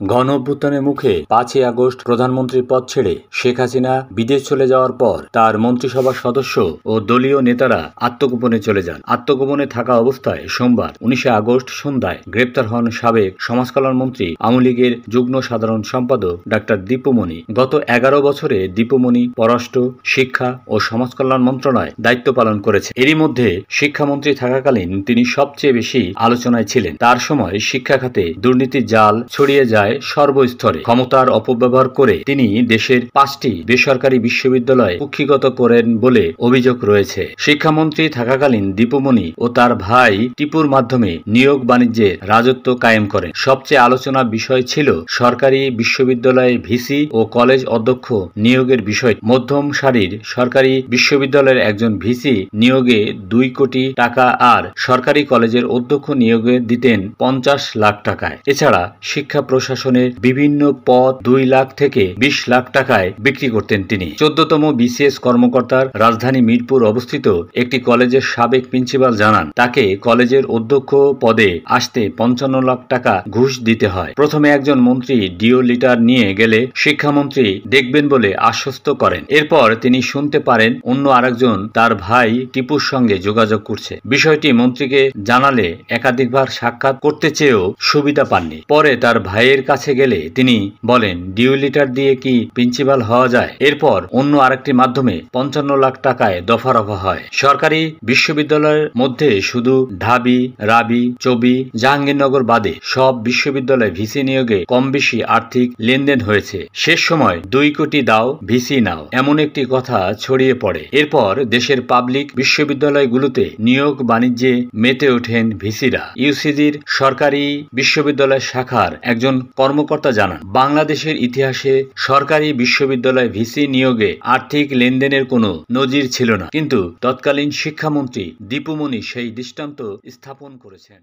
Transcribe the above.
গণঅভ্যুত্থানের মুখে 5ই আগস্ট প্রধানমন্ত্রীর পদ ছেড়ে শেখ হাসিনা বিদেশ চলে যাওয়ার পর তার মন্ত্রিসভার সদস্য ও দলীয় নেতারা আত্মগোপনে চলে যান। আত্মগোপনে থাকা অবস্থায় সোমবার 19 আগস্ট সন্ধ্যায় গ্রেপ্তার হন সাবেক সমাজকল্যাণ মন্ত্রী আওয়ামী লীগের যুগ্ম সাধারণ সম্পাদক ডাক্তার দীপুমণি। গত 11 বছরে দীপুমণি পররাষ্ট্র, শিক্ষা ও সমাজকল্যাণ মন্ত্রণালয়ে দায়িত্ব পালন করেছে। এরই মধ্যে শিক্ষামন্ত্রী থাকাকালীন তিনি সবচেয়ে বেশি আলোচনায় ছিলেন। তার সময় শিক্ষা খাতে দুর্নীতির জাল ছড়িয়ে যায় সর্বস্তরে। ক্ষমতার অপব্যবহার করে তিনি দেশের 5টি বেসরকারি বিশ্ববিদ্যালয় কুক্ষিগত করেন বলে অভিযোগ রয়েছে। শিক্ষামন্ত্রী থাকাকালীন দীপুমণি ও তার ভাই টিপুর মাধ্যমে নিয়োগ বাণিজ্যের রাজত্ব কায়েম করেন। সবচেয়ে আলোচনা বিষয় ছিল সরকারি বিশ্ববিদ্যালয়ে ভিসি ও কলেজ অধ্যক্ষ নিয়োগের বিষয়। মধ্যম সারির সরকারি বিশ্ববিদ্যালয়ের একজন ভিসি নিয়োগে 2 কোটি টাকা আর সরকারি কলেজের অধ্যক্ষ নিয়োগে দিতেন 50 লাখ টাকায়। এছাড়া শিক্ষা প্রশাসনের বিভিন্ন পদ 2 লাখ থেকে 20 লাখ টাকায় বিক্রি করতেন তিনি। 14তম বিসিএস কর্মকর্তার রাজধানী মিরপুর অবস্থিত একটি কলেজের সাবেক প্রিন্সিপাল জানান, তাকে কলেজের অধ্যক্ষ পদে আসতে 55 লাখ টাকা ঘুষ দিতে হয়। প্রথমে একজন মন্ত্রী ডিও লিটার নিয়ে গেলে শিক্ষামন্ত্রী দেখবেন বলে আশ্বস্ত করেন। এরপর তিনি শুনতে পারেন অন্য আরেকজন তার ভাই টিপুর সঙ্গে যোগাযোগ করছে। বিষয়টি মন্ত্রীকে জানালে একাধিকবার সাক্ষাৎ করতে চেয়েও সুবিধা পাননি। পরে তার ভাইয়ের কাছে গেলে তিনি বলেন, ডিও লিটার দিয়ে কি প্রিন্সিপাল হওয়া যায়? এরপর অন্য আরেকটি মাধ্যমে 55 লাখ টাকায় দফারফা হয়। সরকারি বিশ্ববিদ্যালয়ের মধ্যে শুধু ঢাবি, রাবি, চবি, জাহাঙ্গীরনগর বাদে সব বিশ্ববিদ্যালয়ে ভিসি নিয়োগে কম বেশি আর্থিক লেনদেন হয়েছে। শেষ সময় 2 কোটি দাও, ভিসি নাও, এমন একটি কথা ছড়িয়ে পড়ে। এরপর দেশের পাবলিক বিশ্ববিদ্যালয়গুলোতে নিয়োগ বাণিজ্যে মেতে ওঠেন ভিসিরা। ইউসিজির সরকারি বিশ্ববিদ্যালয় শাখার একজন কর্মকর্তা জানান, বাংলাদেশের ইতিহাসে সরকারি বিশ্ববিদ্যালয় ভিসি নিয়োগে আর্থিক লেনদেনের কোনো নজির ছিল না, কিন্তু তৎকালীন শিক্ষামন্ত্রী দীপুমণি সেই দৃষ্টান্ত স্থাপন করেছেন।